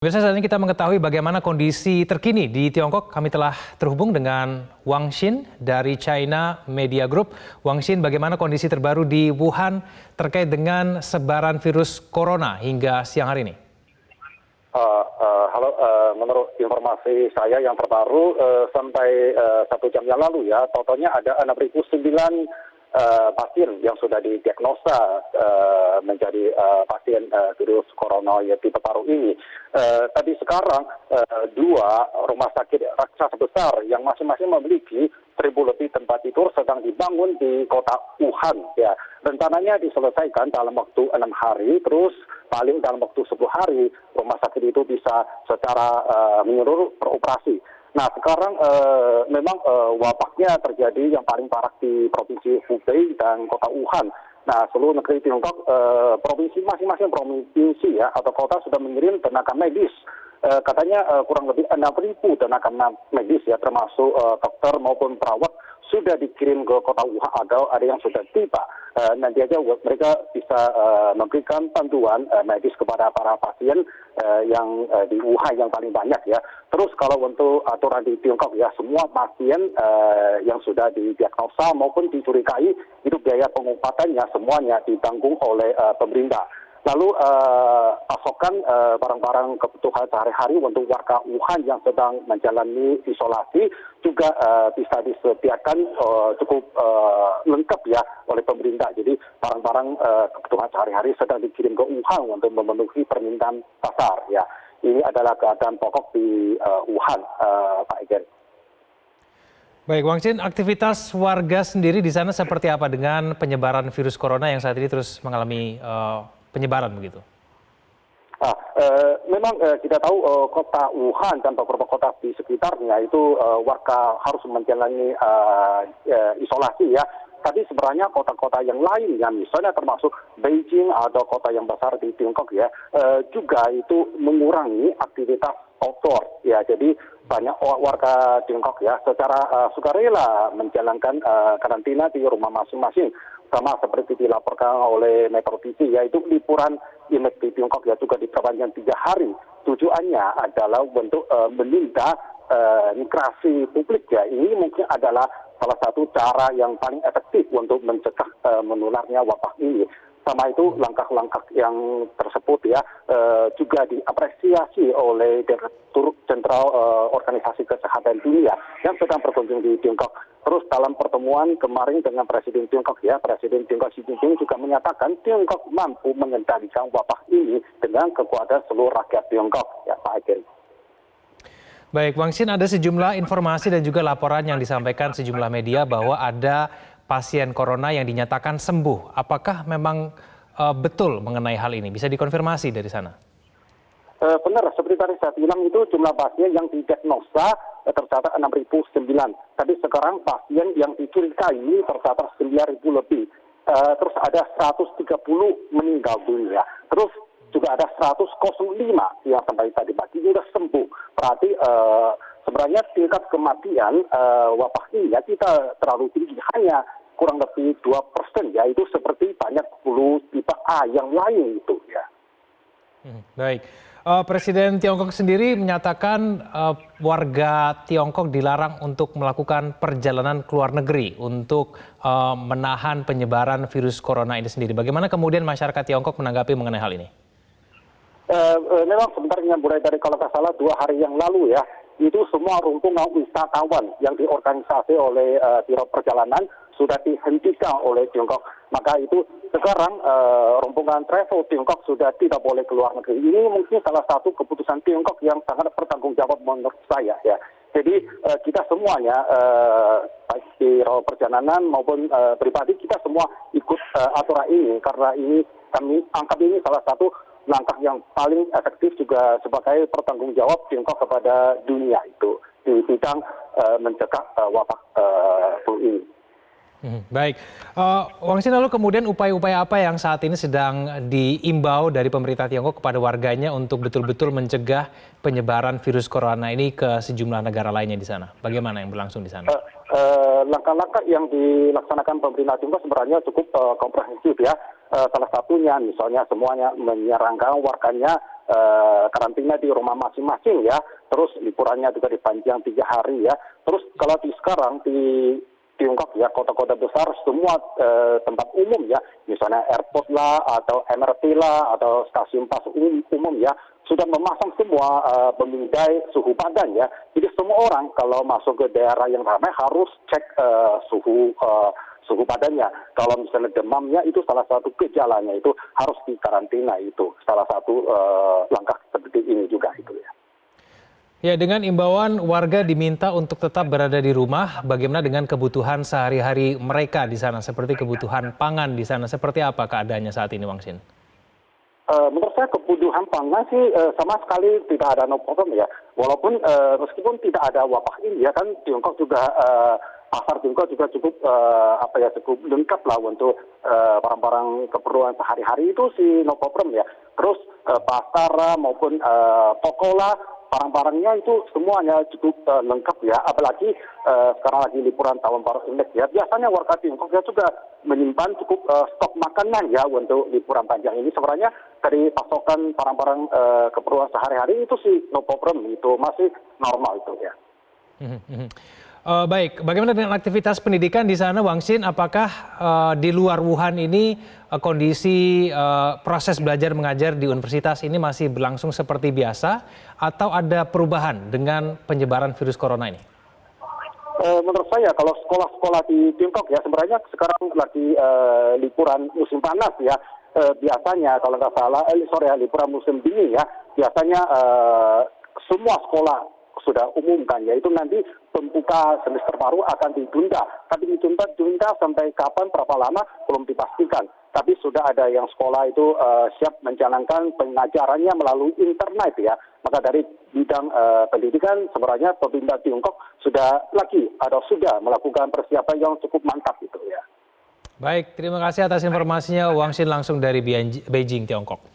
Pemirsa, saat ini kita mengetahui bagaimana kondisi terkini di Tiongkok. Kami telah terhubung dengan Wang Xin dari China Media Group. Wang Xin, bagaimana kondisi terbaru di Wuhan terkait dengan sebaran virus corona hingga siang hari ini? Halo, menurut informasi saya yang terbaru sampai 1 jam yang lalu ya, totalnya ada 6.009 pasien yang sudah didiagnosa menjadi pasien virus corona ya tipe baru ini. Tadi sekarang dua rumah sakit raksasa besar yang masing-masing memiliki 1.000 lebih tempat tidur sedang dibangun di kota Wuhan. Ya, rencananya diselesaikan dalam waktu 6 hari, terus paling dalam waktu 10 hari rumah sakit itu bisa secara menyeluruh beroperasi. Nah, sekarang memang wabahnya terjadi yang paling parah di provinsi Hubei dan kota Wuhan. Nah, seluruh negeri Tiongkok, provinsi masing-masing provinsi ya atau kota sudah mengirim tenaga medis. Katanya kurang lebih 6.000 tenaga medis ya, termasuk dokter maupun perawat sudah dikirim ke kota Wuhan, ada yang sudah tiba. Nanti aja mereka bisa memberikan bantuan medis kepada para pasien yang di Wuhan yang paling banyak ya. Terus kalau untuk aturan di Tiongkok ya, semua pasien yang sudah didiagnosa maupun dicurigai itu biaya pengobatannya semuanya ditanggung oleh pemerintah. Lalu pasokan barang-barang kebutuhan sehari-hari untuk warga Wuhan yang sedang menjalani isolasi juga bisa disediakan cukup lengkap ya oleh pemerintah. Jadi barang-barang kebutuhan sehari-hari sedang dikirim ke Wuhan untuk memenuhi permintaan pasar ya. Ini adalah keadaan pokok di Wuhan, Pak Egen. Baik, Wang Xin, aktivitas warga sendiri di sana seperti apa dengan penyebaran virus corona yang saat ini terus mengalami penyebaran begitu? Memang kita tahu kota Wuhan dan beberapa kota di sekitarnya itu warga harus menjalani isolasi ya. Tapi sebenarnya kota-kota yang lainnya, misalnya termasuk Beijing atau kota yang besar di Tiongkok ya, juga itu mengurangi aktivitas outdoor ya. Jadi banyak warga Tiongkok ya secara sukarela menjalankan karantina di rumah masing-masing. Sama seperti dilaporkan oleh Metro TV, yaitu liburan Imlek di Tiongkok ya juga diperpanjang 3 hari. Tujuannya adalah untuk menindak migrasi publik ya. Ini mungkin adalah salah satu cara yang paling efektif untuk mencegah menularnya wabah ini. Sama itu langkah-langkah yang tersebut ya juga diapresiasi oleh Direktur Jenderal Organisasi Kesehatan Dunia yang sedang berkunjung di Tiongkok. Terus dalam pertemuan kemarin dengan Presiden Tiongkok ya, Presiden Tiongkok Xi Jinping juga menyatakan Tiongkok mampu mengendalikan wabah ini dengan kekuatan seluruh rakyat Tiongkok ya, Pak Egen. Baik, Wang Xin, ada sejumlah informasi dan juga laporan yang disampaikan sejumlah media bahwa ada pasien corona yang dinyatakan sembuh. Apakah memang betul mengenai hal ini? Bisa dikonfirmasi dari sana? Benar, seperti tadi saya bilang itu jumlah pasien yang didiagnosa tercatat 6.009. Tapi sekarang pasien yang dicurigai ini tercatat 9.000 lebih. Terus ada 130 meninggal dunia. Terus juga ada 105 yang sampai tadi pagi sudah sembuh. Berarti sebenarnya tingkat kematian wabah ini ya kita terlalu tinggi, hanya kurang lebih 2%, yaitu seperti banyak flu tipe A yang lain itu ya. Baik, Presiden Tiongkok sendiri menyatakan warga Tiongkok dilarang untuk melakukan perjalanan ke luar negeri untuk menahan penyebaran virus corona ini sendiri. Bagaimana kemudian masyarakat Tiongkok menanggapi mengenai hal ini? Memang sebenarnya mulai dari kalau tidak salah 2 hari yang lalu ya, itu semua rombongan wisatawan yang diorganisasi oleh Biro Perjalanan sudah dihentikan oleh Tiongkok. Maka itu sekarang rombongan travel Tiongkok sudah tidak boleh keluar negeri. Ini mungkin salah satu keputusan Tiongkok yang sangat bertanggung jawab menurut saya ya. Jadi kita semuanya baik Biro Perjalanan maupun pribadi kita semua ikut aturan ini karena ini kami anggap ini salah satu langkah yang paling efektif juga sebagai pertanggung jawab Tiongkok kepada dunia itu di bidang mencegah wabah flu ini. Baik, Wang Xin, lalu kemudian upaya-upaya apa yang saat ini sedang diimbau dari pemerintah Tiongkok kepada warganya untuk betul-betul mencegah penyebaran virus corona ini ke sejumlah negara lainnya di sana? Bagaimana yang berlangsung di sana? Langkah-langkah yang dilaksanakan pemerintah Tiongkok sebenarnya cukup komprehensif ya. Salah satunya misalnya semuanya menyarankan warganya karantina di rumah masing-masing ya. Terus liburannya juga dipanjang 3 hari ya. Terus kalau sekarang di Tiongkok ya, kota-kota besar semua tempat umum ya, misalnya airport lah atau MRT lah atau stasiun pas umum ya, sudah memasang semua pemindai suhu badan ya. Jadi semua orang kalau masuk ke daerah yang ramai harus cek suhu badannya. Kalau misalnya demamnya itu salah satu gejalanya itu harus dikarantina, itu salah satu langkah seperti ini juga itu ya. Ya, dengan imbauan warga diminta untuk tetap berada di rumah, bagaimana dengan kebutuhan sehari-hari mereka di sana, seperti kebutuhan pangan di sana, seperti apa keadaannya saat ini, Wang Shin? Menurut saya kebutuhan pangan sih sama sekali tidak ada no problem ya. Walaupun meskipun tidak ada wabah ini ya, kan Tiongkok juga pasar Tiongkok juga cukup cukup lengkap lah untuk barang-barang keperluan sehari-hari itu sih no problem ya. Terus pasar maupun toko lah, barang-barangnya itu semuanya cukup lengkap ya. Apalagi sekarang lagi liburan tahun baru Imlek ya. Biasanya warga Tiongkok ya juga menyimpan cukup stok makanan ya untuk liburan panjang ini. Sebenarnya dari pasokan barang-barang keperluan sehari-hari itu sih no problem, itu masih normal itu ya. Baik, bagaimana dengan aktivitas pendidikan di sana, Wang Shin? Apakah di luar Wuhan ini kondisi proses belajar mengajar di universitas ini masih berlangsung seperti biasa, atau ada perubahan dengan penyebaran virus corona ini? Menurut saya kalau sekolah-sekolah di Tiongkok ya sebenarnya sekarang lagi liburan musim panas ya. Biasanya kalau nggak salah, liburan musim dingin ya. Biasanya semua sekolah sudah umumkan, yaitu nanti pembuka semester baru akan ditunda. Tapi ditunda sampai kapan, berapa lama belum dipastikan. Tapi sudah ada yang sekolah itu siap menjalankan pengajarannya melalui internet ya. Maka dari bidang pendidikan sebenarnya pemerintah Tiongkok sudah melakukan persiapan yang cukup mantap itu ya. Baik, terima kasih atas informasinya, Wang Shin langsung dari Beijing, Tiongkok.